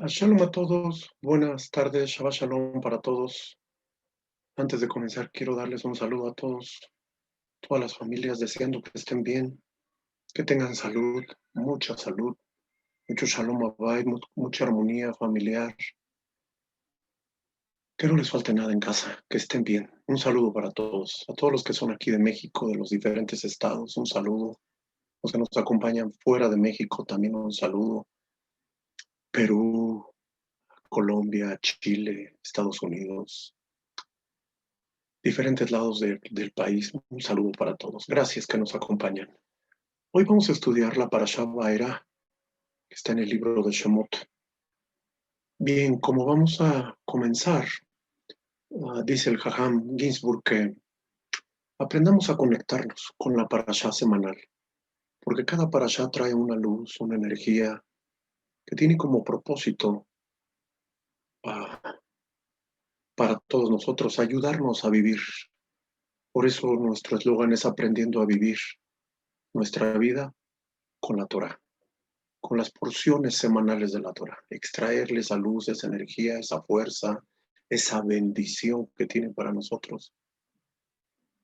Shalom a todos, buenas tardes, Shabbat Shalom para todos. Antes de comenzar, quiero darles un saludo a todos, todas las familias, deseando que estén bien, que tengan salud, mucho Shalom Abay, mucha armonía familiar, que no les falte nada en casa, que estén bien. Un saludo para todos, a todos los que son aquí de México, de los diferentes estados, un saludo. Los que nos acompañan fuera de México, también un saludo. Perú, Colombia, Chile, Estados Unidos. Diferentes lados del país. Un saludo para todos. Gracias que nos acompañan. Hoy vamos a estudiar la Parashá Vaera, que está en el libro de Shemot. Bien, como vamos a comenzar, dice el Jajam Ginsburg que aprendamos a conectarnos con la Parashá semanal, porque cada Parashá trae una luz, una energía que tiene como propósito para todos nosotros ayudarnos a vivir. Por eso nuestro eslogan es aprendiendo a vivir nuestra vida con la Torah, con las porciones semanales de la Torah, extraerle esa luz, esa energía, esa fuerza, esa bendición que tiene para nosotros,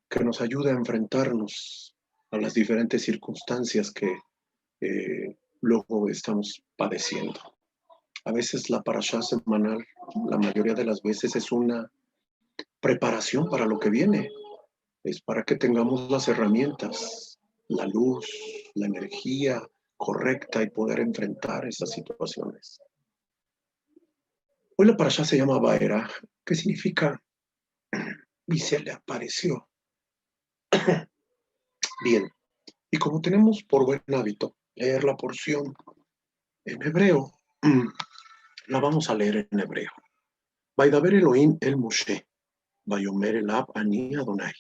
que nos ayuda a enfrentarnos a las diferentes circunstancias que luego estamos padeciendo. A veces la parashá semanal, la mayoría de las veces es una preparación para lo que viene, es para que tengamos las herramientas, la luz, la energía correcta y poder enfrentar esas situaciones. Hoy la parashá se llama Vaera, que significa y se le apareció. Bien, y como tenemos por buen hábito leer la porción en hebreo, la vamos a leer en hebreo. Vaidaber Elohim el Moshe, Vayomer elab ani Adonai.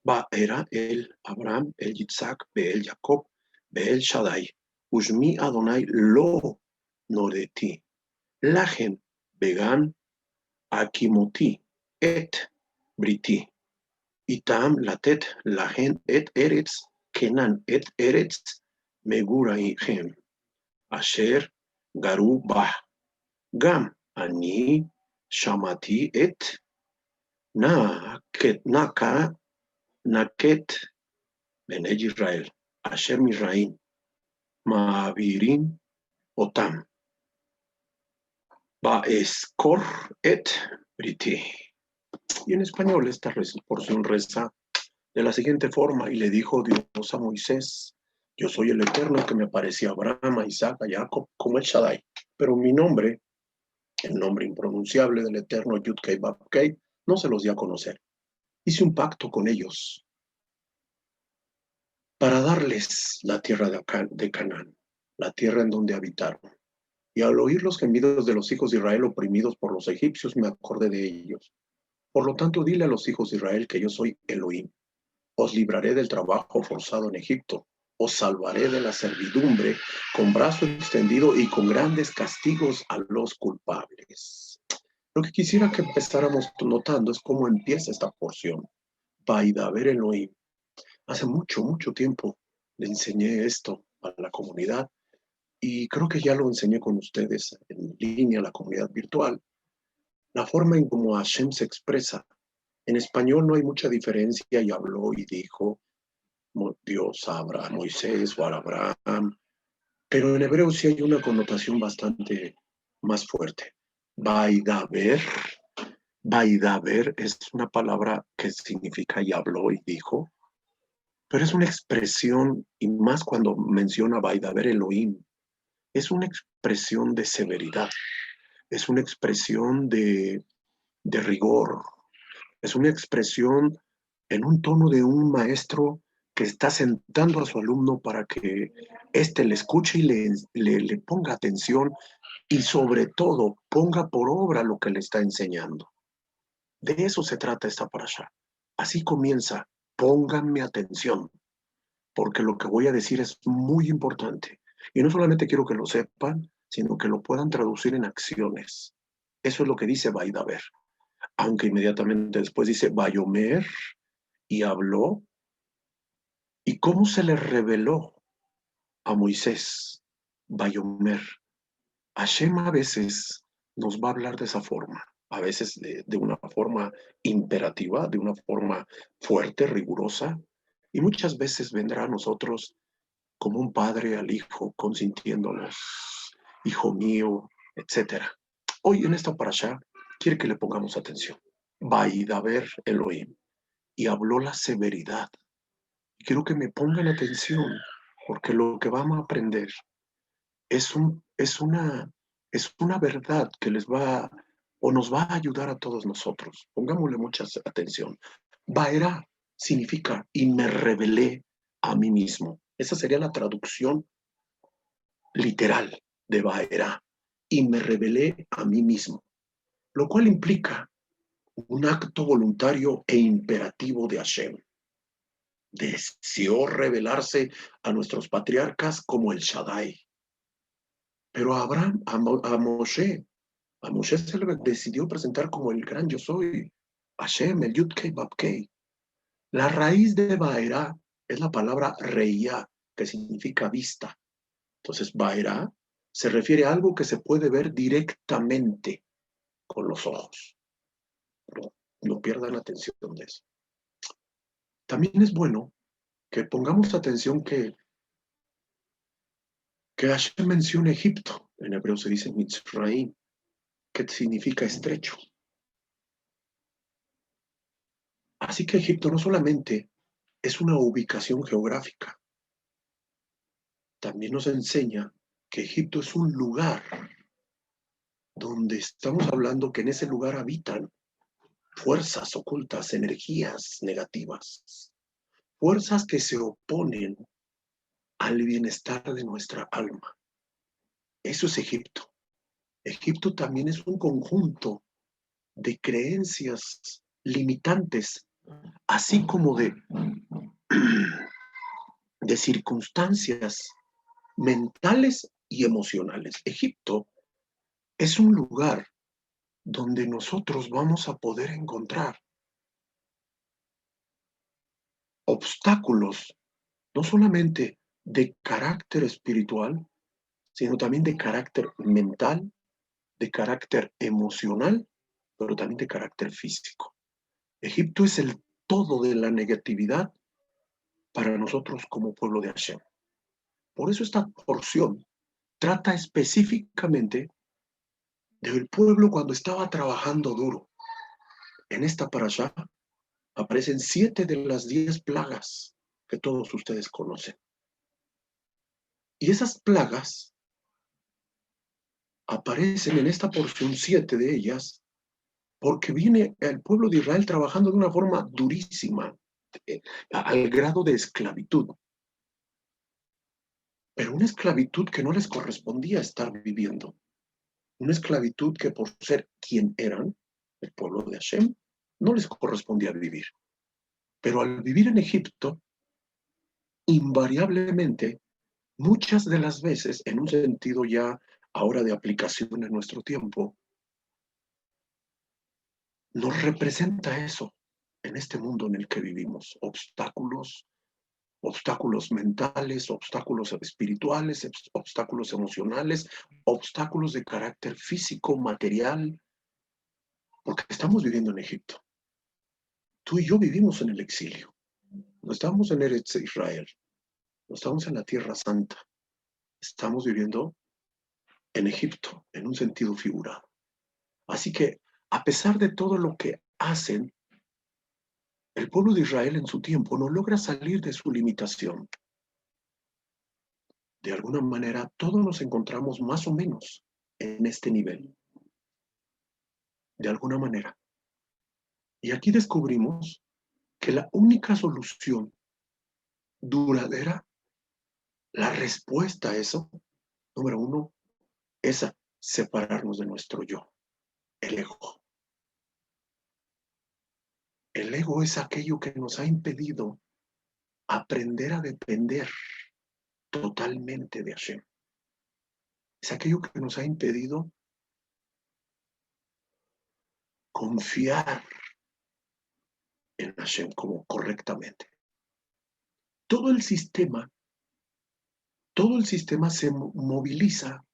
Vaera el Abraham, el Yitzhak, el Jacob, el Shaddai. Ushmi Adonai lo noreti. Lahem vegan akimoti et briti. Itam latet lahen et eretz kenan et eretz meguraichem. Asher garu bah. Gam ani shamati et naket bene Israel. Asher Mizraim. Ma'avirim otam. Baeskor et briti. Y en español esta porción reza de la siguiente forma: y le dijo Dios a Moisés, yo soy el Eterno que me aparecía a Abraham, a Isaac, a Jacob, como el Shaddai, pero mi nombre, el nombre impronunciable del Eterno, Yud-Kei Vav-Kei, no se los di a conocer. Hice un pacto con ellos para darles la tierra de Canaán, la tierra en donde habitaron. Y al oír los gemidos de los hijos de Israel oprimidos por los egipcios, me acordé de ellos. Por lo tanto, dile a los hijos de Israel que yo soy Elohim. Os libraré del trabajo forzado en Egipto. Os salvaré de la servidumbre con brazo extendido y con grandes castigos a los culpables. Lo que quisiera que empezáramos notando es cómo empieza esta porción. Vaidaber Elohim. Hace mucho tiempo le enseñé esto a la comunidad y creo que ya lo enseñé con ustedes en línea, la comunidad virtual. La forma en cómo Hashem se expresa. En español no hay mucha diferencia y habló y dijo Dios a Abraham, Moisés o a Abraham, pero en hebreo sí hay una connotación bastante más fuerte. Vaidaber, Vaidaber es una palabra que significa y habló y dijo, pero es una expresión, y más cuando menciona Vaidaber Elohim, es una expresión de severidad, es una expresión de rigor, es una expresión en un tono de un maestro que está sentando a su alumno para que éste le escuche y le ponga atención y sobre todo ponga por obra lo que le está enseñando. De eso se trata esta parashá. Así comienza, pónganme atención, porque lo que voy a decir es muy importante. Y no solamente quiero que lo sepan, sino que lo puedan traducir en acciones. Eso es lo que dice Vaidaber. Aunque inmediatamente después dice Vayomer, y habló. ¿Y cómo se le reveló a Moisés? Vayomer. Hashem a veces nos va a hablar de esa forma, a veces de una forma imperativa, de una forma fuerte, rigurosa, y muchas veces vendrá a nosotros como un padre al hijo, consintiéndonos, hijo mío, etc. Hoy en esta parasha quiere que le pongamos atención. Vaidaber Elohim, y habló la severidad. Y quiero que me pongan atención, porque lo que vamos a aprender es una verdad que les va o nos va a ayudar a todos nosotros. Pongámosle mucha atención. Baera significa y me revelé a mí mismo. Esa sería la traducción literal de Baera. Y me revelé a mí mismo, lo cual implica un acto voluntario e imperativo de Hashem. Deseó revelarse a nuestros patriarcas como el Shaddai. Pero a Abraham, a Moshe se le decidió presentar como el gran yo soy, Hashem, el Yud Kei Bab Kei. La raíz de Baerá es la palabra reía, que significa vista. Entonces, Baerá se refiere a algo que se puede ver directamente con los ojos. No pierdan atención de eso. También es bueno que pongamos atención que Hashem menciona Egipto. En hebreo se dice Mitzrayim, que significa estrecho. Así que Egipto no solamente es una ubicación geográfica, también nos enseña que Egipto es un lugar donde estamos hablando que en ese lugar habitan fuerzas ocultas, energías negativas, fuerzas que se oponen al bienestar de nuestra alma. Eso es Egipto. Egipto también es un conjunto de creencias limitantes, así como de circunstancias mentales y emocionales. Egipto es un lugar donde nosotros vamos a poder encontrar obstáculos, no solamente de carácter espiritual, sino también de carácter mental, de carácter emocional, pero también de carácter físico. Egipto es el todo de la negatividad para nosotros como pueblo de Hashem. Por eso esta porción trata específicamente del pueblo cuando estaba trabajando duro. En esta parashá aparecen 7 de las 10 plagas que todos ustedes conocen. Y esas plagas aparecen en esta porción, 7 de ellas, porque viene el pueblo de Israel trabajando de una forma durísima, al grado de esclavitud. Pero una esclavitud que no les correspondía estar viviendo. Una esclavitud que por ser quien eran, el pueblo de Hashem, no les correspondía vivir. Pero al vivir en Egipto, invariablemente, muchas de las veces, en un sentido ya ahora de aplicación en nuestro tiempo, nos representa eso en este mundo en el que vivimos. Obstáculos mentales, obstáculos espirituales, obstáculos emocionales, obstáculos de carácter físico, material, porque estamos viviendo en Egipto. Tú y yo vivimos en el exilio. No estamos en Eretz Israel, no estamos en la Tierra Santa. Estamos viviendo en Egipto, en un sentido figurado. Así que, a pesar de todo lo que hacen, el pueblo de Israel en su tiempo no logra salir de su limitación. De alguna manera, todos nos encontramos más o menos en este nivel. De alguna manera. Y aquí descubrimos que la única solución duradera, la respuesta a eso, número uno, es separarnos de nuestro yo, el ego. El ego es aquello que nos ha impedido aprender a depender totalmente de Hashem. Es aquello que nos ha impedido confiar en Hashem como correctamente. Todo el sistema se moviliza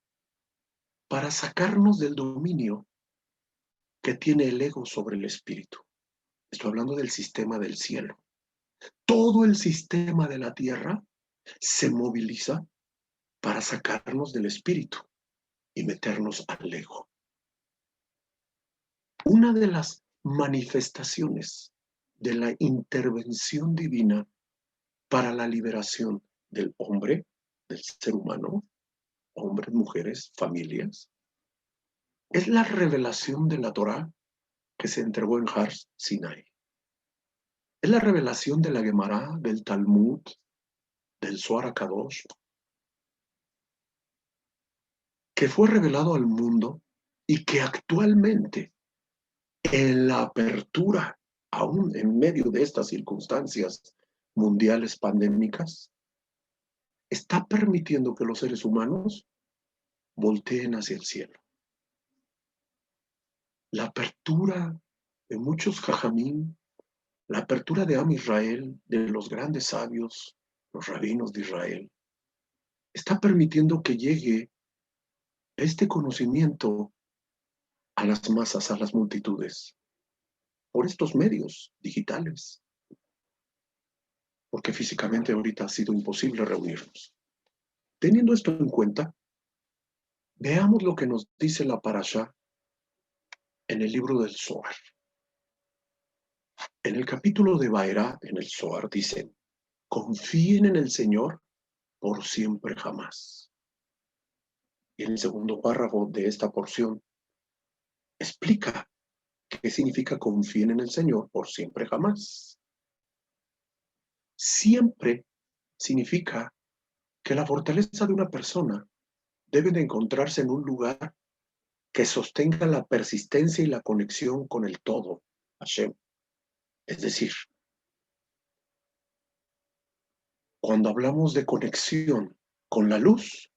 para sacarnos del dominio que tiene el ego sobre el espíritu. Estoy hablando del sistema del cielo. Todo el sistema de la tierra se moviliza para sacarnos del espíritu y meternos al ego. Una de las manifestaciones de la intervención divina para la liberación del hombre, del ser humano, hombres, mujeres, familias, es la revelación de la Torá que se entregó en Har Sinai. Es la revelación de la Gemara, del Talmud, del Zohar HaKadosh, que fue revelado al mundo y que actualmente, en la apertura, aún en medio de estas circunstancias mundiales pandémicas, está permitiendo que los seres humanos volteen hacia el cielo. La apertura de muchos jajamín, la apertura de Am Israel, de los grandes sabios, los rabinos de Israel, está permitiendo que llegue este conocimiento a las masas, a las multitudes, por estos medios digitales, porque físicamente ahorita ha sido imposible reunirnos. Teniendo esto en cuenta, veamos lo que nos dice la Parashá en el libro del Zohar. En el capítulo de Vaerá, en el Zohar, dice: confíen en el Señor por siempre jamás. Y en el segundo párrafo de esta porción explica qué significa confíen en el Señor por siempre jamás. Siempre significa que la fortaleza de una persona debe de encontrarse en un lugar que sostenga la persistencia y la conexión con el todo, Hashem. Es decir, cuando hablamos de conexión con la luz,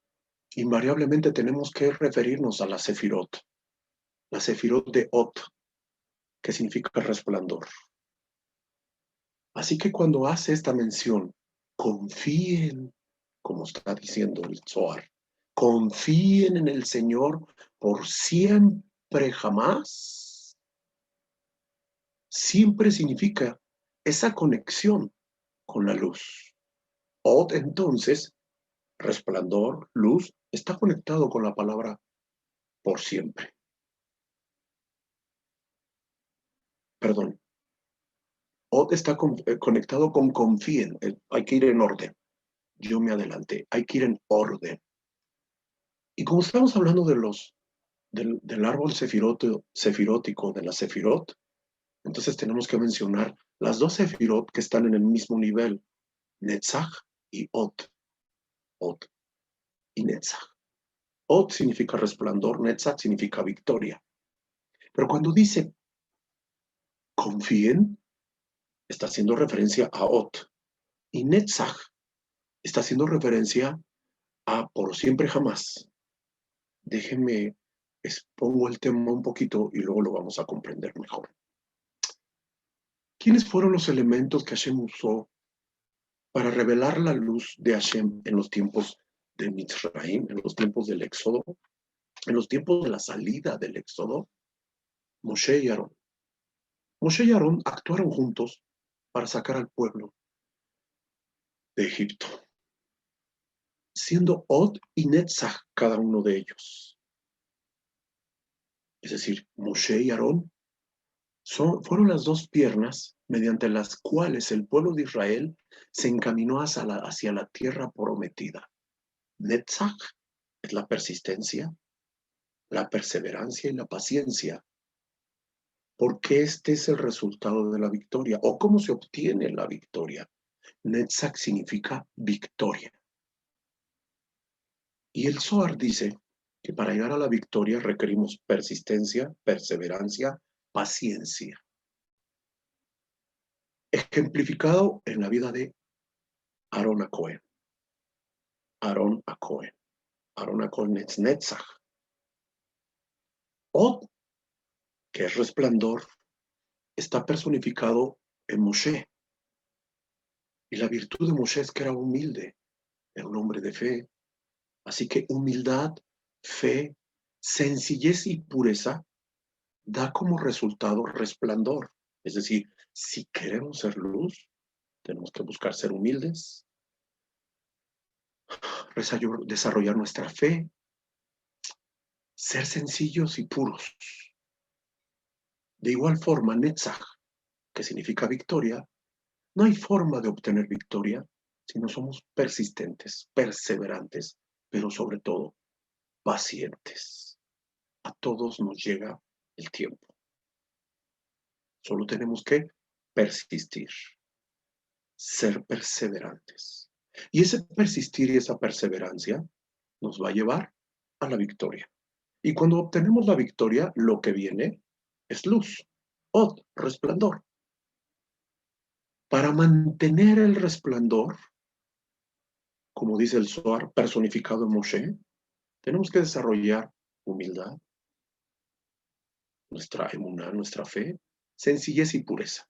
invariablemente tenemos que referirnos a la Sefirot de Ot, que significa resplandor. Así que cuando hace esta mención, confíen, como está diciendo el Zohar, confíen en el Señor por siempre jamás. Siempre significa esa conexión con la luz. Od, entonces, resplandor, luz, está conectado con la palabra por siempre. Perdón. Od está conectado con confíen. Hay que ir en orden. Yo me adelanté. Hay que ir en orden. Y como estamos hablando del árbol sefirótico, de la sefirot, entonces tenemos que mencionar las dos sefirot que están en el mismo nivel, Netzach y Od. Od y Netzach. Od significa resplandor, Netzach significa victoria. Pero cuando dice confíen, está haciendo referencia a Od. Y Netzach está haciendo referencia a por siempre jamás. Déjenme expongo el tema un poquito y luego lo vamos a comprender mejor. ¿Quiénes fueron los elementos que Hashem usó para revelar la luz de Hashem en los tiempos de Mitzrayim, en los tiempos del Éxodo, en los tiempos de la salida del Éxodo? Moshe y Aarón. Moshe y Aarón actuaron juntos para sacar al pueblo de Egipto, siendo Od y Netzach cada uno de ellos. Es decir, Moshe y Aarón fueron las dos piernas mediante las cuales el pueblo de Israel se encaminó hacia la tierra prometida. Netzach es la persistencia, la perseverancia y la paciencia, porque este es el resultado de la victoria. ¿O cómo se obtiene la victoria? Netzach significa victoria. Y el Zohar dice que para llegar a la victoria requerimos persistencia, perseverancia, paciencia. Ejemplificado en la vida de Aarón a Cohen. Aarón a Cohen. Aarón a Cohen es Netzach. Od, que es resplandor, está personificado en Moshe. Y la virtud de Moshe es que era humilde, era un hombre de fe. Así que humildad, fe Sencillez y pureza da como resultado resplandor. Es decir, si queremos ser luz, tenemos que buscar ser humildes, desarrollar nuestra fe, ser sencillos y puros. De igual forma, Netzach, que significa victoria, no hay forma de obtener victoria si no somos persistentes, perseverantes, pero sobre todo pacientes. A todos nos llega el tiempo. Solo tenemos que persistir, ser perseverantes. Y ese persistir y esa perseverancia nos va a llevar a la victoria. Y cuando obtenemos la victoria, lo que viene es luz, resplandor. Para mantener el resplandor, como dice el Zohar, personificado en Moshe, tenemos que desarrollar humildad, nuestra emuná, nuestra fe, sencillez y pureza.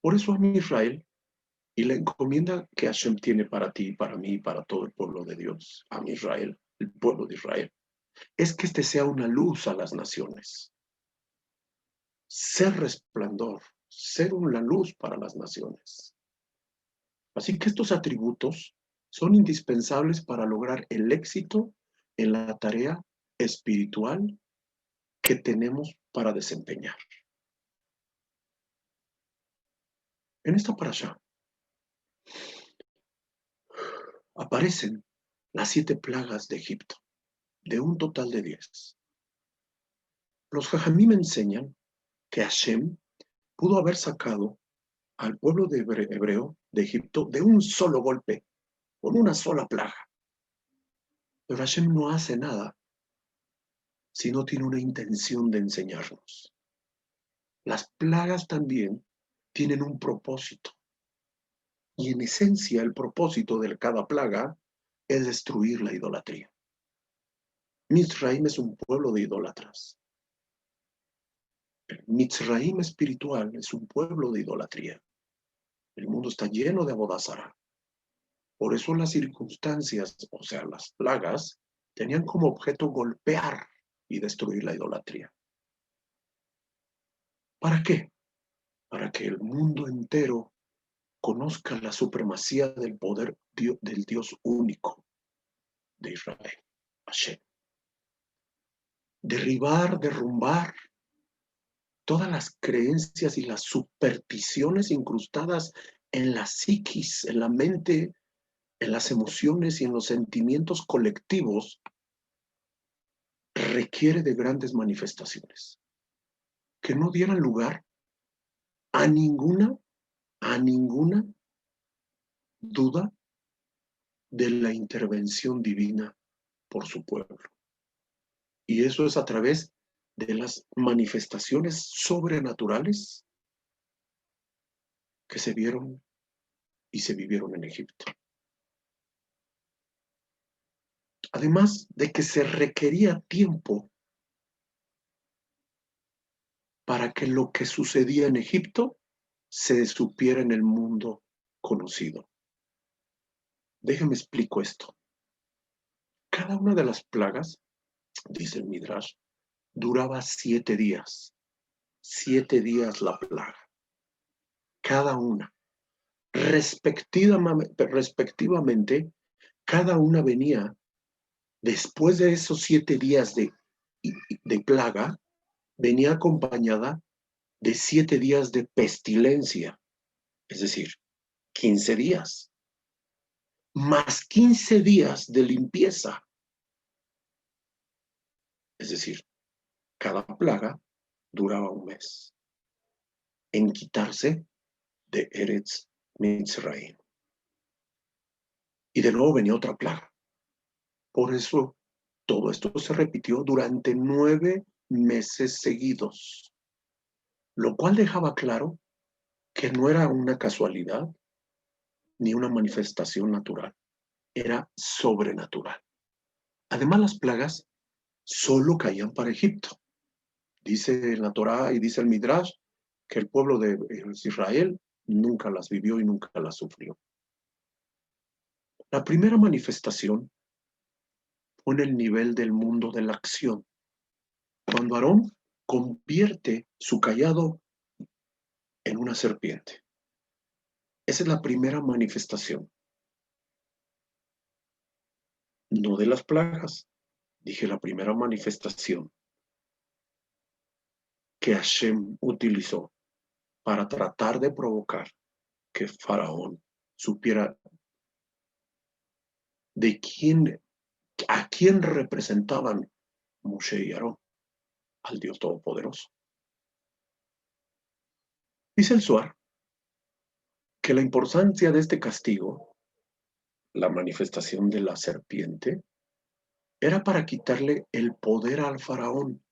Por eso a mi Israel, y la encomienda que Hashem tiene para ti, para mí, para todo el pueblo de Dios, a mi Israel, el pueblo de Israel, es que este sea una luz a las naciones. Ser resplandor, ser una luz para las naciones. Así que estos atributos son indispensables para lograr el éxito en la tarea espiritual que tenemos para desempeñar. En esta parasha aparecen las 7 plagas de Egipto, de un total de 10. Los Jajamim enseñan que Hashem pudo haber sacado al pueblo de hebreo de Egipto de un solo golpe, con una sola plaga. Pero Hashem no hace nada si no tiene una intención de enseñarnos. Las plagas también tienen un propósito. Y en esencia el propósito de cada plaga es destruir la idolatría. Mitzrayim es un pueblo de idólatras. El Mitzrayim espiritual es un pueblo de idolatría. El mundo está lleno de abodazara. Por eso las circunstancias, o sea, las plagas, tenían como objeto golpear y destruir la idolatría. ¿Para qué? Para que el mundo entero conozca la supremacía del poder del Dios único de Israel, Hashem. Derrumbar todas las creencias y las supersticiones incrustadas en la psiquis, en la mente, en las emociones y en los sentimientos colectivos, requiere de grandes manifestaciones que no dieran lugar a ninguna duda de la intervención divina por su pueblo. Y eso es a través de las manifestaciones sobrenaturales que se vieron y se vivieron en Egipto. Además de que se requería tiempo para que lo que sucedía en Egipto se supiera en el mundo conocido. Déjenme explico esto. Cada una de las plagas, dice el Midrash, duraba 7 días. 7 días la plaga. Cada una. Respectivamente, cada una venía después de esos 7 días de plaga, venía acompañada de 7 días de pestilencia, es decir, 15 días, más 15 días de limpieza. Es decir, cada plaga duraba un mes en quitarse de Eretz Mitzrayim. Y de nuevo venía otra plaga. Por eso todo esto se repitió durante 9 meses seguidos, lo cual dejaba claro que no era una casualidad ni una manifestación natural, era sobrenatural. Además, las plagas solo caían para Egipto. Dice la Torá y dice el Midrash que el pueblo de Israel nunca las vivió y nunca las sufrió. La primera manifestación pone el nivel del mundo de la acción. Cuando Aarón convierte su cayado en una serpiente. Esa es la primera manifestación. No de las plagas, dije la primera manifestación que Hashem utilizó para tratar de provocar que Faraón supiera de a quién representaban Moshe y Aarón, al Dios Todopoderoso. Dice el Zohar que la importancia de este castigo, la manifestación de la serpiente, era para quitarle el poder al faraón.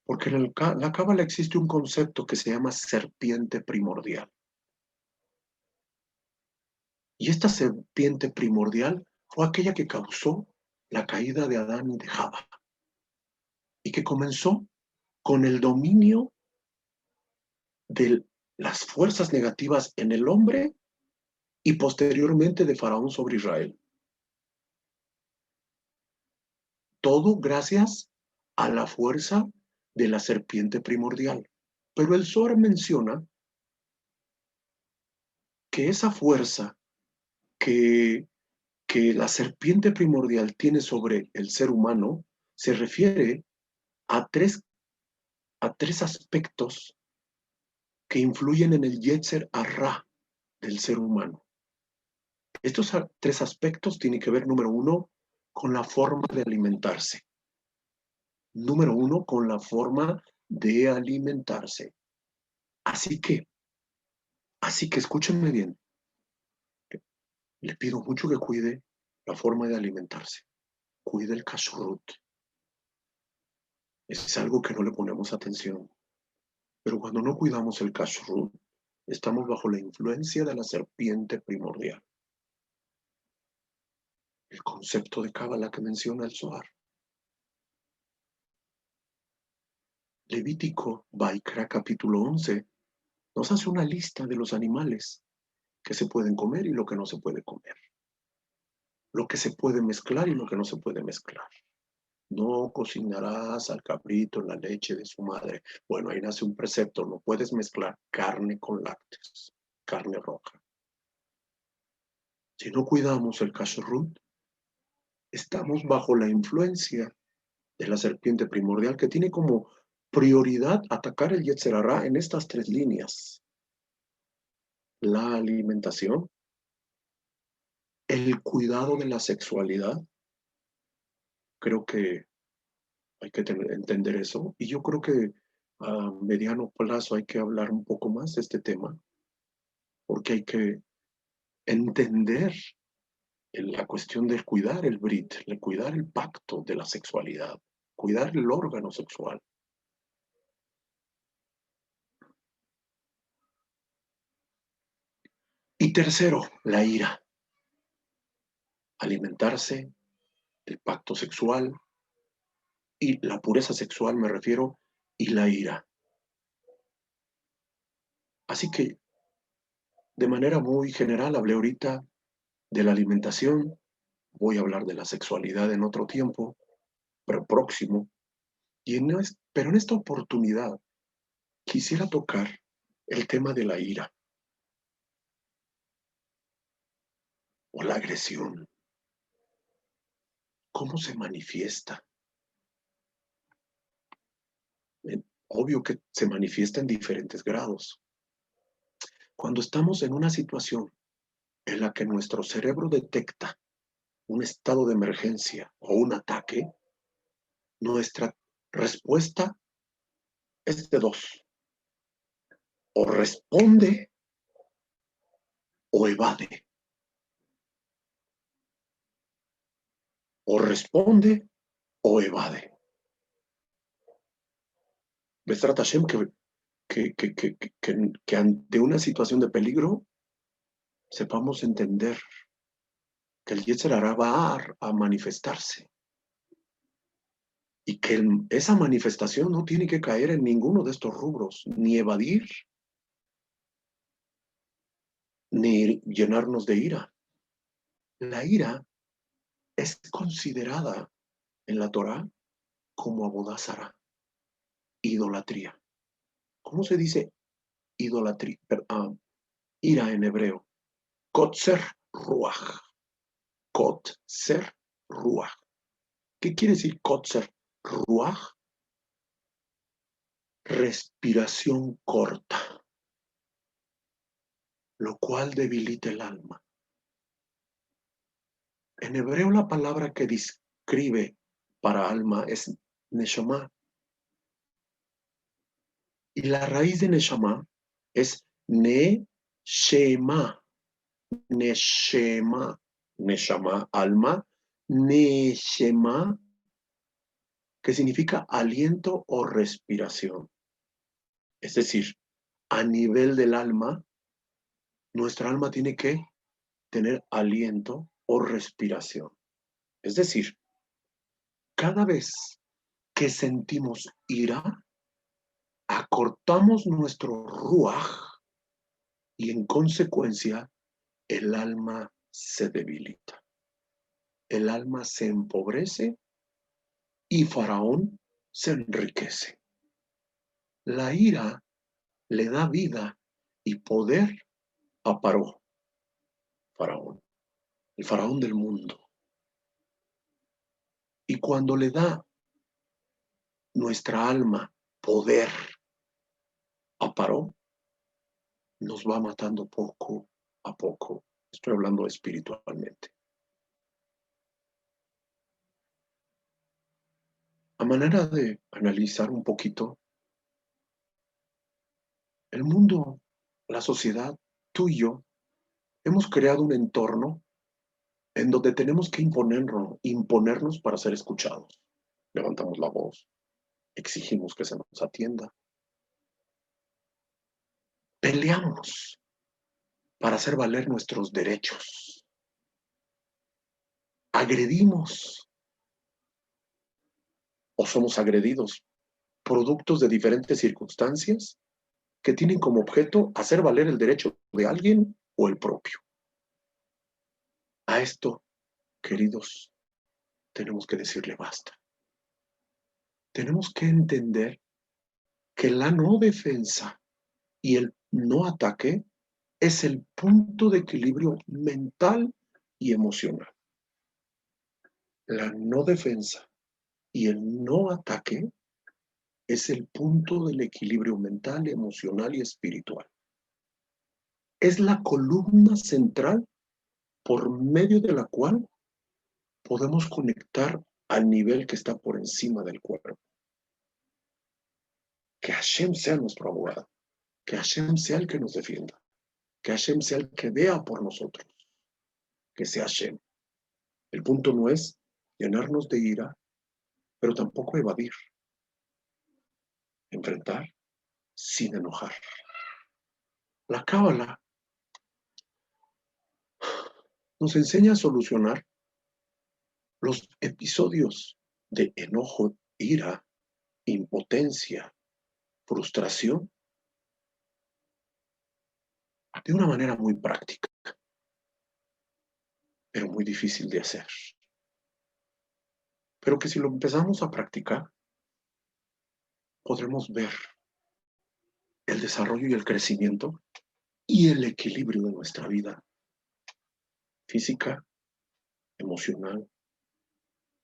Porque en la Cábala existe un concepto que se llama serpiente primordial. Y esta serpiente primordial fue aquella que causó la caída de Adán y de Java. Y que comenzó con el dominio de las fuerzas negativas en el hombre y posteriormente de Faraón sobre Israel. Todo gracias a la fuerza de la serpiente primordial. Pero el Zohar menciona que esa fuerza que la serpiente primordial tiene sobre el ser humano se refiere a tres aspectos que influyen en el Yetzer Hará del ser humano. Estos tres aspectos tienen que ver, número uno, con la forma de alimentarse. Número uno, con la forma de alimentarse. Así que escúchenme bien. Le pido mucho que cuide la forma de alimentarse. Cuide el kashrut. Es algo que no le ponemos atención. Pero cuando no cuidamos el kashrut, estamos bajo la influencia de la serpiente primordial. El concepto de Cábala que menciona el Zohar. Levítico, Vaikra, capítulo 11, nos hace una lista de los animales que se pueden comer y lo que no se puede comer. Lo que se puede mezclar y lo que no se puede mezclar. No cocinarás al cabrito en la leche de su madre. Bueno, ahí nace un precepto, no puedes mezclar carne con lácteos, carne roja. Si no cuidamos el kashrut, estamos bajo la influencia de la serpiente primordial que tiene como prioridad atacar el Yetzer Hará en estas tres líneas. La alimentación, el cuidado de la sexualidad. Creo que hay que entender eso. Y yo creo que a mediano plazo hay que hablar un poco más de este tema, porque hay que entender la cuestión del cuidar el brit, el cuidar el pacto de la sexualidad, cuidar el órgano sexual. Y tercero, la ira. Alimentarse del pacto sexual y la pureza sexual me refiero, y la ira. Así que de manera muy general hablé ahorita de la alimentación, voy a hablar de la sexualidad en otro tiempo, pero próximo, pero en esta oportunidad quisiera tocar el tema de la ira o la agresión. ¿Cómo se manifiesta? Obvio que se manifiesta en diferentes grados. Cuando estamos en una situación en la que nuestro cerebro detecta un estado de emergencia o un ataque, nuestra respuesta es de dos. O responde o evade. O responde o evade. Besrat Hashem que ante una situación de peligro sepamos entender que el Yetzer Hará va a manifestarse y que esa manifestación no tiene que caer en ninguno de estos rubros, ni evadir, ni llenarnos de ira. La ira es considerada en la Torá como abodázara, idolatría. ¿Cómo se dice idolatría? Ira en hebreo. Kotzer ruach. Kotzer ruach. ¿Qué quiere decir kotzer ruach? Respiración corta, lo cual debilita el alma. En hebreo la palabra que describe para alma es neshama. Y la raíz de neshama es neshema. Neshema. Neshama, alma. Neshema, que significa aliento o respiración. Es decir, a nivel del alma, nuestra alma tiene que tener aliento o respiración. Es decir, cada vez que sentimos ira, acortamos nuestro ruaj y en consecuencia el alma se debilita. El alma se empobrece y Faraón se enriquece. La ira le da vida y poder a Faraón, el faraón del mundo. Y cuando le da nuestra alma poder a nos va matando poco a poco. Estoy hablando espiritualmente. A manera de analizar un poquito, el mundo, la sociedad, tú y yo, hemos creado un entorno en donde tenemos que imponernos para ser escuchados. Levantamos la voz, exigimos que se nos atienda, peleamos para hacer valer nuestros derechos, agredimos o somos agredidos, productos de diferentes circunstancias que tienen como objeto hacer valer el derecho de alguien o el propio. A esto, queridos, tenemos que decirle basta. Tenemos que entender que la no defensa y el no ataque es el punto de equilibrio mental y emocional. La no defensa y el no ataque es el punto del equilibrio mental, emocional y espiritual. Es la columna central por medio de la cual podemos conectar al nivel que está por encima del cuerpo. Que Hashem sea nuestro abogado, que Hashem sea el que nos defienda, que Hashem sea el que vea por nosotros, que sea Hashem. El punto no es llenarnos de ira, pero tampoco evadir, enfrentar sin enojar. La Cábala nos enseña a solucionar los episodios de enojo, ira, impotencia, frustración, de una manera muy práctica, pero muy difícil de hacer. Pero que si lo empezamos a practicar, podremos ver el desarrollo y el crecimiento y el equilibrio de nuestra vida física, emocional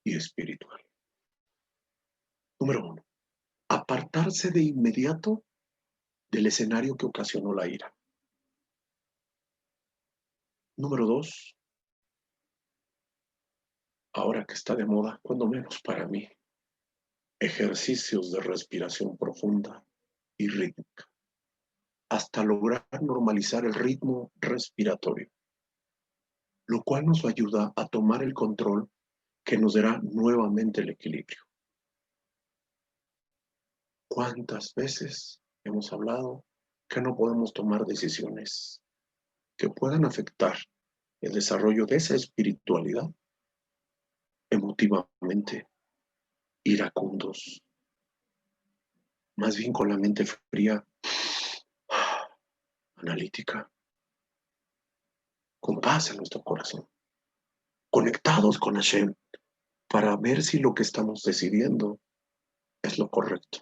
y espiritual. Número 1. Apartarse de inmediato del escenario que ocasionó la ira. Número 2. Ahora que está de moda, cuando menos para mí, ejercicios de respiración profunda y rítmica, hasta lograr normalizar el ritmo respiratorio, lo cual nos ayuda a tomar el control que nos dará nuevamente el equilibrio. ¿Cuántas veces hemos hablado que no podemos tomar decisiones que puedan afectar el desarrollo de esa espiritualidad emotivamente iracundos, más bien con la mente fría, analítica, con paz en nuestro corazón? conectados con Hashem, para ver si lo que estamos decidiendo es lo correcto.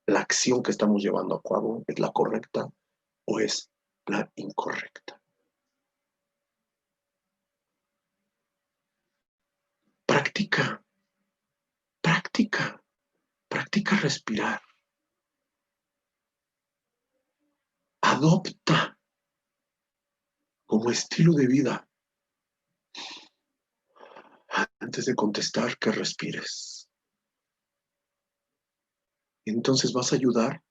La acción que estamos llevando a cabo es la correcta o es la incorrecta. Practica, practica, practica respirar. Adopta como estilo de vida, antes de contestar, que respires. Entonces vas a ayudar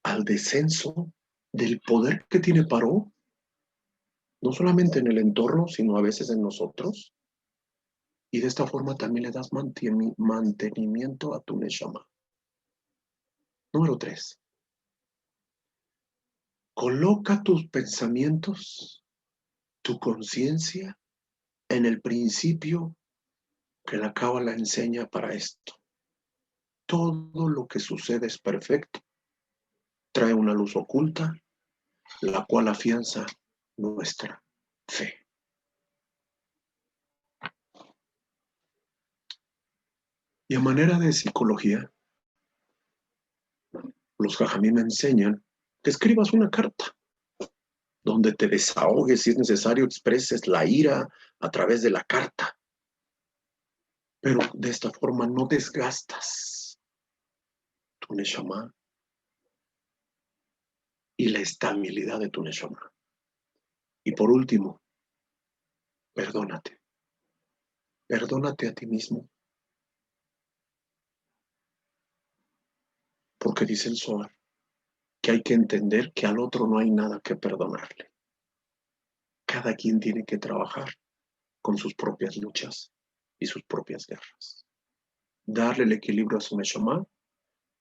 al descenso del poder que tiene Paró, no solamente en el entorno, sino a veces en nosotros. Y de esta forma también le das mantenimiento a tu Neshama. Número 3. Coloca tus pensamientos, tu conciencia, en el principio que la Cábala enseña para esto. Todo lo que sucede es perfecto. Trae una luz oculta, la cual afianza nuestra fe. Y a manera de psicología, los jajamí me enseñan que escribas una carta donde te desahogues, si es necesario, expreses la ira a través de la carta. Pero de esta forma no desgastas tu neshama y la estabilidad de tu neshama. Y por último, perdónate. Perdónate a ti mismo. Porque dice el Zohar que hay que entender que al otro no hay nada que perdonarle. Cada quien tiene que trabajar con sus propias luchas y sus propias guerras. Darle el equilibrio a su neshama,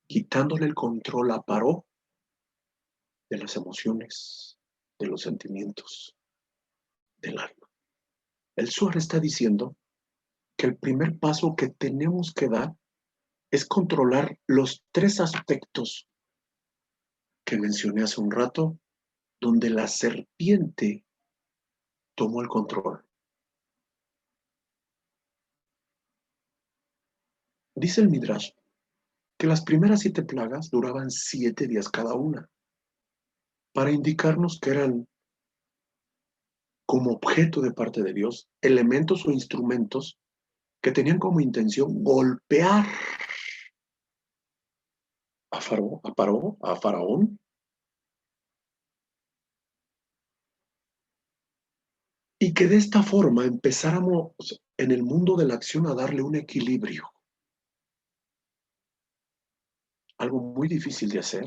quitándole el control a Paró de las emociones, de los sentimientos, del alma. El Zohar está diciendo que el primer paso que tenemos que dar es controlar los 3 aspectos que mencioné hace un rato, donde la serpiente tomó el control. Dice el Midrash que las primeras 7 plagas duraban 7 días cada una, para indicarnos que eran como objeto de parte de Dios, elementos o instrumentos que tenían como intención golpear a Faraón, y que de esta forma empezáramos en el mundo de la acción a darle un equilibrio. Algo muy difícil de hacer,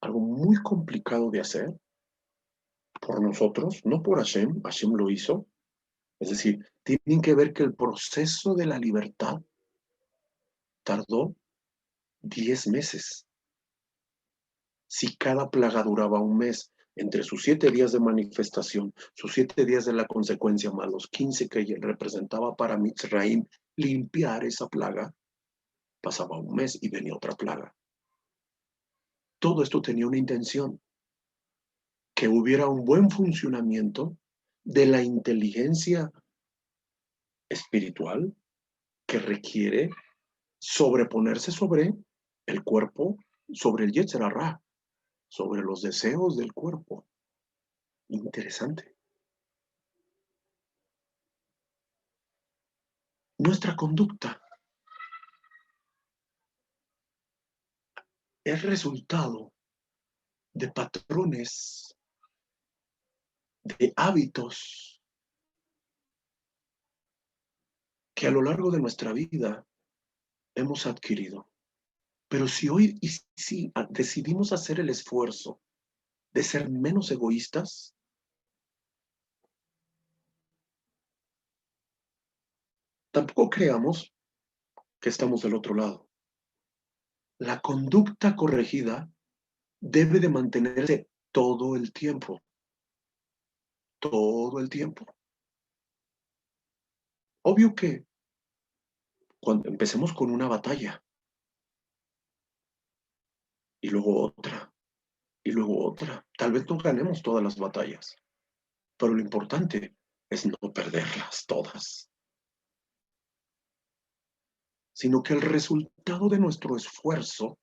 algo muy complicado de hacer por nosotros, no por Hashem. Hashem lo hizo. Es decir, tienen que ver que el proceso de la libertad tardó 10 meses. Si cada plaga duraba un mes, entre sus 7 días de manifestación, sus 7 días de la consecuencia, más los 15 que representaba para Mitzraim limpiar esa plaga, pasaba un mes y venía otra plaga. Todo esto tenía una intención, que hubiera un buen funcionamiento de la inteligencia espiritual que requiere sobreponerse sobre el cuerpo, sobre el Yetzer Hara, sobre los deseos del cuerpo. Interesante. Nuestra conducta es resultado de patrones, de hábitos que a lo largo de nuestra vida hemos adquirido. Pero si hoy y si decidimos hacer el esfuerzo de ser menos egoístas, tampoco creamos que estamos del otro lado. La conducta corregida debe de mantenerse todo el tiempo. Todo el tiempo. Obvio que cuando empecemos con una batalla, y luego otra, y luego otra, tal vez no ganemos todas las batallas, pero lo importante es no perderlas todas, sino que el resultado de nuestro esfuerzo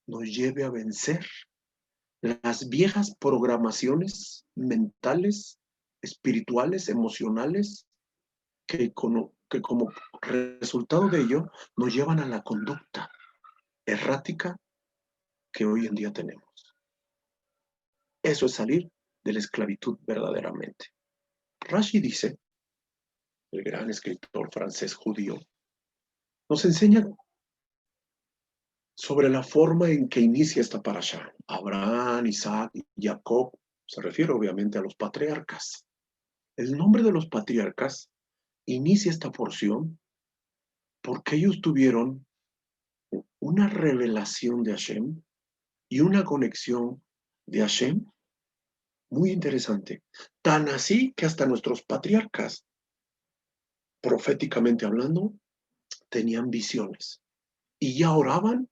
nos lleve a vencer las viejas programaciones mentales, espirituales, emocionales, que como resultado de ello nos llevan a la conducta errática que hoy en día tenemos. Eso es salir de la esclavitud verdaderamente. Rashi dice, el gran escritor francés judío, nos enseña sobre la forma en que inicia esta parasha. Abraham, Isaac y Jacob, se refiere obviamente a los patriarcas. El nombre de los patriarcas inicia esta porción porque ellos tuvieron una revelación de Hashem y una conexión de Hashem muy interesante. Tan así que hasta nuestros patriarcas, proféticamente hablando, tenían visiones y ya oraban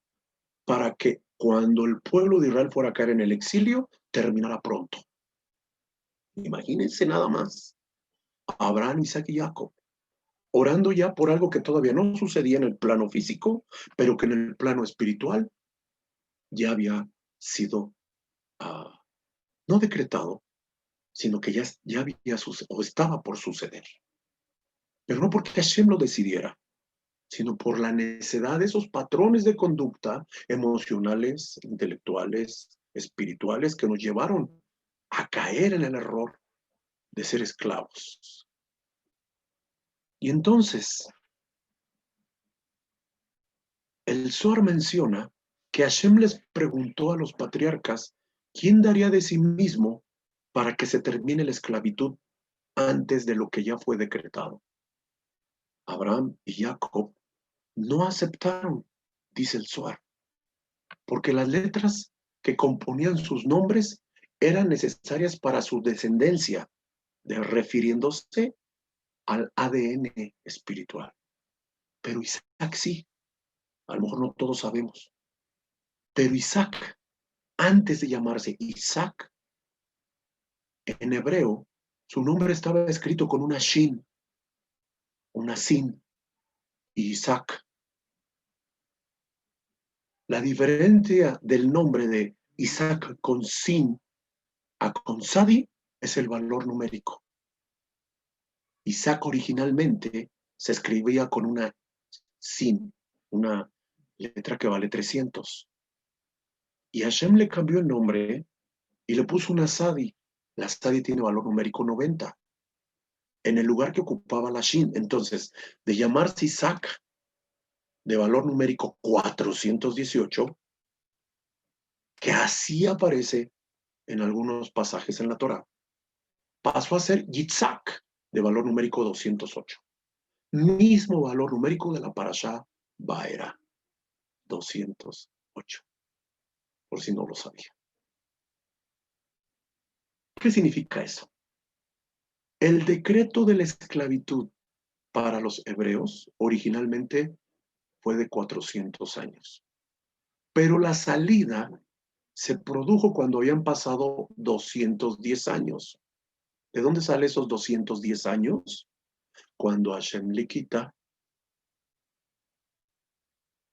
para que cuando el pueblo de Israel fuera a caer en el exilio, terminara pronto. Imagínense nada más. Abraham, Isaac y Jacob, orando ya por algo que todavía no sucedía en el plano físico, pero que en el plano espiritual ya había sido, no decretado, sino que ya había sucedido o estaba por suceder. Pero no porque Hashem lo decidiera, sino por la necesidad de esos patrones de conducta emocionales, intelectuales, espirituales que nos llevaron a caer en el error de ser esclavos. Y entonces, el Zohar menciona que Hashem les preguntó a los patriarcas quién daría de sí mismo para que se termine la esclavitud antes de lo que ya fue decretado. Abraham y Jacob no aceptaron, dice el Zohar, porque las letras que componían sus nombres eran necesarias para su descendencia, refiriéndose al ADN espiritual. Pero Isaac sí, a lo mejor no todos sabemos, pero Isaac, antes de llamarse Isaac, en hebreo, su nombre estaba escrito con una shin, una sin, Isaac. La diferencia del nombre de Isaac con sin a con sadi es el valor numérico. Isaac originalmente se escribía con una sin, una letra que vale 300. Y Hashem le cambió el nombre y le puso una sadi. La sadi tiene valor numérico 90. En el lugar que ocupaba la shin. Entonces, de llamarse Isaac, de valor numérico 418, que así aparece en algunos pasajes en la Torah, pasó a ser Yitzhak, de valor numérico 208. Mismo valor numérico de la parashá Baera, 208, por si no lo sabía. ¿Qué significa eso? El decreto de la esclavitud para los hebreos originalmente fue de 400 años, pero la salida se produjo cuando habían pasado 210 años. ¿De dónde salen esos 210 años? Cuando Hashem le quita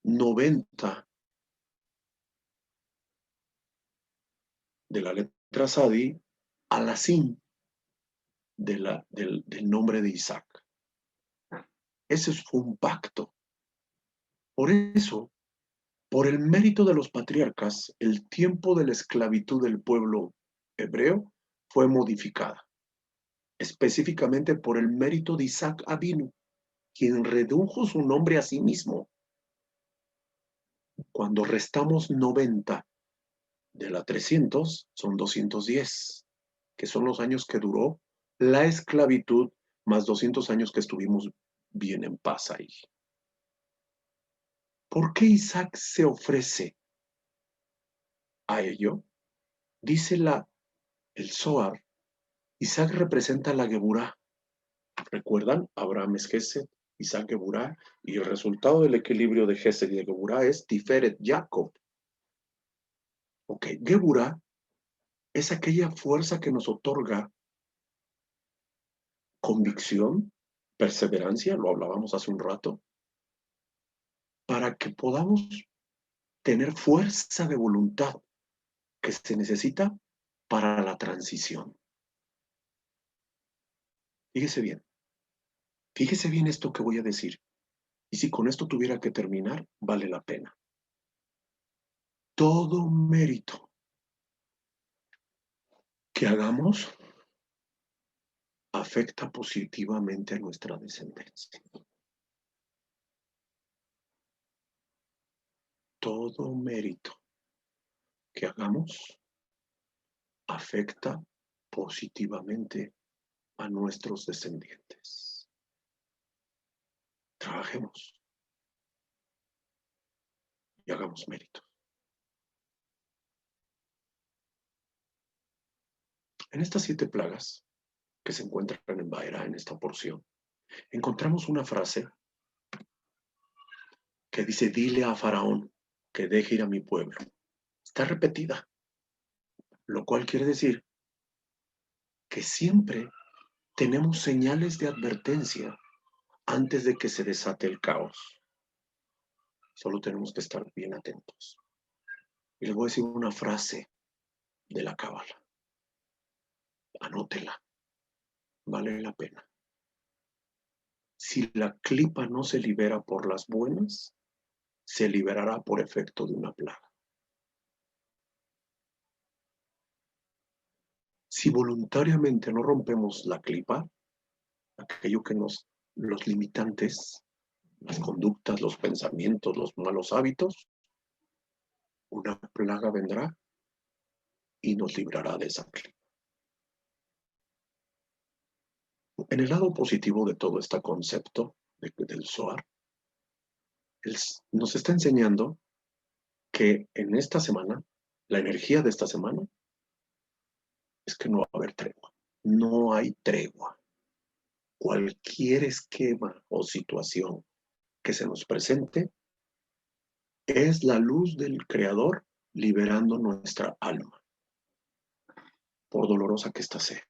90 de la letra Sadi a la Sin del nombre de Isaac. Ese fue un pacto. Por eso, por el mérito de los patriarcas, el tiempo de la esclavitud del pueblo hebreo fue modificada, específicamente por el mérito de Isaac Avinu, quien redujo su nombre a sí mismo. Cuando restamos 90 de la 300, son 210, que son los años que duró la esclavitud, más 200 años que estuvimos bien en paz ahí. ¿Por qué Isaac se ofrece a ello? Dice el Zohar, Isaac representa la Geburá. ¿Recuerdan? Abraham es Gesed, Isaac Geburá, y el resultado del equilibrio de Gesed y de Geburá es Tiferet Jacob. Ok, Geburá es aquella fuerza que nos otorga convicción, perseverancia, lo hablábamos hace un rato, para que podamos tener fuerza de voluntad que se necesita para la transición. Fíjese bien esto que voy a decir. Y si con esto tuviera que terminar, vale la pena. Todo mérito que hagamos afecta positivamente a nuestra descendencia. Todo mérito que hagamos afecta positivamente a nuestros descendientes. Trabajemos y hagamos mérito. En estas 7 plagas que se encuentran en Baera, en esta porción, encontramos una frase que dice: dile a Faraón que deje ir a mi pueblo. Está repetida, lo cual quiere decir que siempre tenemos señales de advertencia antes de que se desate el caos. Solo tenemos que estar bien atentos. Y les voy a decir una frase de la Cábala. Anótela. Vale la pena. Si la clipa no se libera por las buenas, se liberará por efecto de una plaga. Si voluntariamente no rompemos la clipa, aquello que los limitantes, las conductas, los pensamientos, los malos hábitos, una plaga vendrá y nos librará de esa clipa. En el lado positivo de todo este concepto del Zohar, nos está enseñando que en esta semana, la energía de esta semana, es que no va a haber tregua. No hay tregua. Cualquier esquema o situación que se nos presente es la luz del Creador liberando nuestra alma, por dolorosa que ésta sea.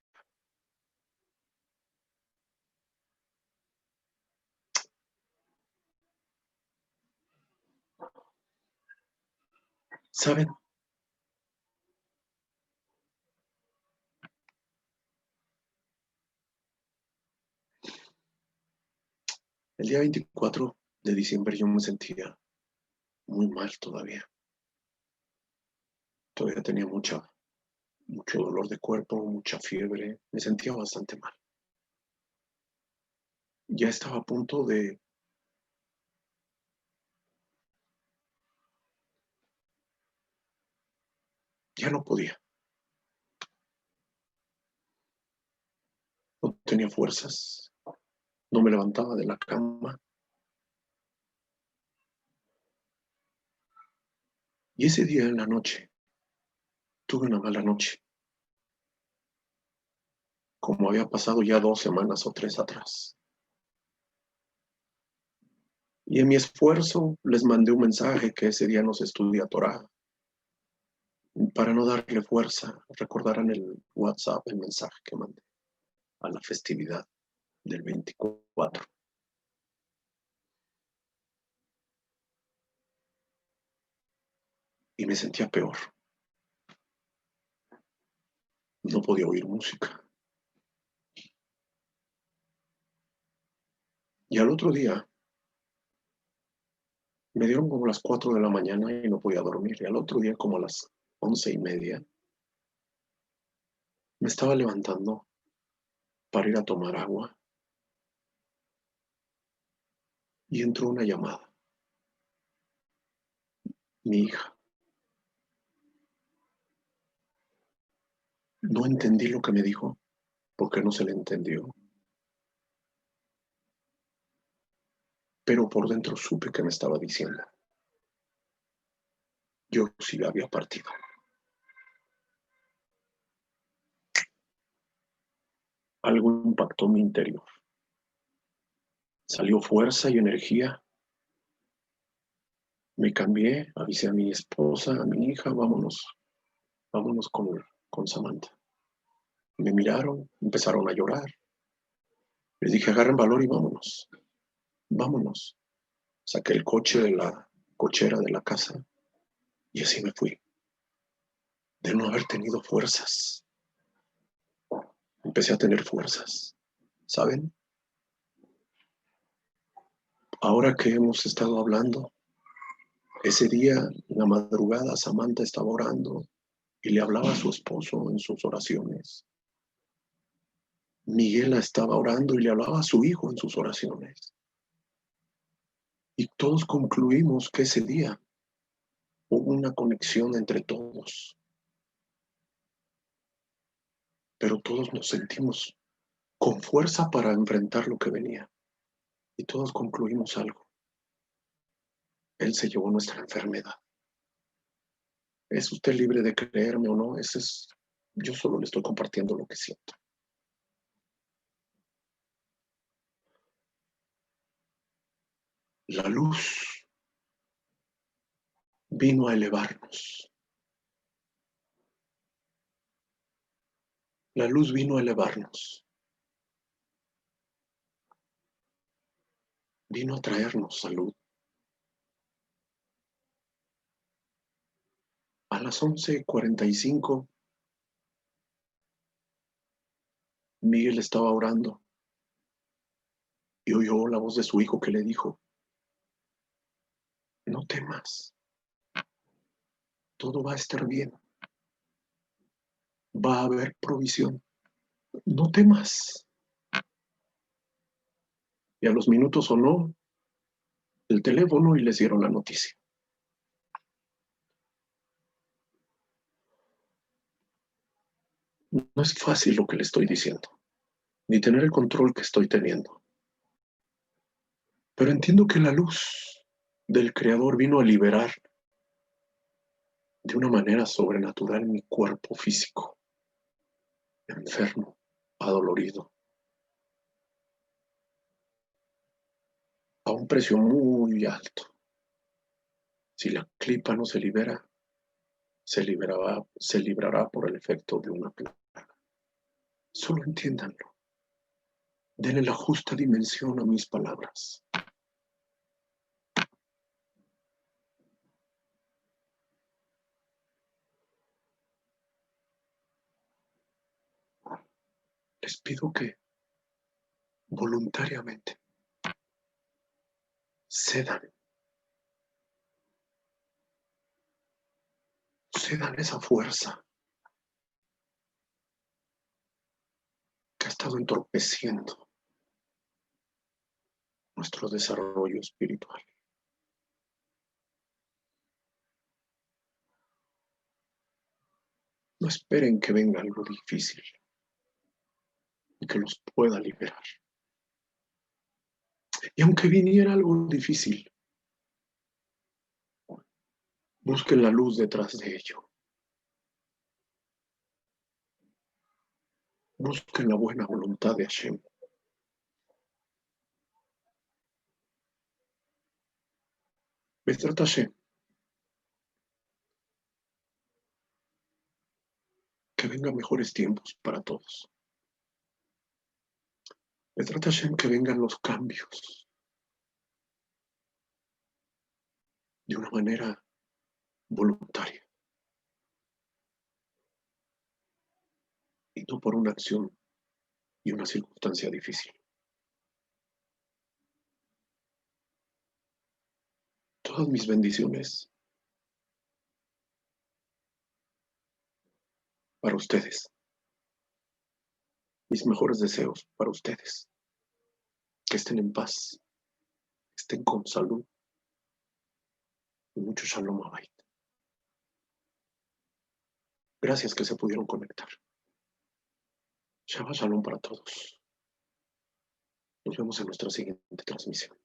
¿Saben? El día 24 de diciembre yo me sentía muy mal todavía. Todavía tenía mucho dolor de cuerpo, mucha fiebre. Me sentía bastante mal. Ya estaba a punto de... Ya no podía. No tenía fuerzas. No me levantaba de la cama. Y ese día en la noche, tuve una mala noche, como había pasado ya 2 semanas o 3 atrás. Y en mi esfuerzo les mandé un mensaje que ese día no se estudia Torah. Para no darle fuerza, recordarán el WhatsApp, el mensaje que mandé a la festividad del 24. Y me sentía peor. No podía oír música. Y al otro día, me dieron como las 4 de la mañana y no podía dormir. Y al otro día, como a las 11:30, me estaba levantando para ir a tomar agua. Y entró una llamada. Mi hija. No entendí lo que me dijo, porque no se le entendió. Pero por dentro supe que me estaba diciendo. Yo sí había partido. Algo impactó mi interior. Salió fuerza y energía. Me cambié, avisé a mi esposa, a mi hija, vámonos con Samantha. Me miraron, empezaron a llorar. Les dije, agarren valor y vámonos. Vámonos. Saqué el coche de la cochera de la casa y así me fui. De no haber tenido fuerzas, empecé a tener fuerzas. ¿Saben? Ahora que hemos estado hablando, ese día, en la madrugada, Samantha estaba orando y le hablaba a su esposo en sus oraciones. Miguel estaba orando y le hablaba a su hijo en sus oraciones. Y todos concluimos que ese día hubo una conexión entre todos. Pero todos nos sentimos con fuerza para enfrentar lo que venía. Y todos concluimos algo. Él se llevó nuestra enfermedad. ¿Es usted libre de creerme o no? Yo solo le estoy compartiendo lo que siento. La luz vino a elevarnos. La luz vino a elevarnos. Vino a traernos salud. A las 11:45, Miguel estaba orando y oyó la voz de su hijo que le dijo, no temas, todo va a estar bien, va a haber provisión, no temas. Y a los minutos sonó el teléfono y les dieron la noticia. No es fácil lo que le estoy diciendo, ni tener el control que estoy teniendo. Pero entiendo que la luz del Creador vino a liberar de una manera sobrenatural mi cuerpo físico, enfermo, adolorido, a un precio muy alto. Si la clipa no se libera, se librará por el efecto de una plaga. Solo entiéndanlo. Denle la justa dimensión a mis palabras. Les pido que voluntariamente cedan esa fuerza que ha estado entorpeciendo nuestro desarrollo espiritual. No esperen que venga algo difícil y que los pueda liberar. Y aunque viniera algo difícil, busquen la luz detrás de ello. Busquen la buena voluntad de Hashem. Bezrat Hashem, que vengan mejores tiempos para todos. Bezrat Hashem, que vengan los cambios de una manera voluntaria y no por una acción y una circunstancia difícil. Todas mis bendiciones para ustedes. Mis mejores deseos para ustedes. Que estén en paz, estén con salud y mucho shalom Bayit. Gracias que se pudieron conectar. Shabbat shalom para todos. Nos vemos en nuestra siguiente transmisión.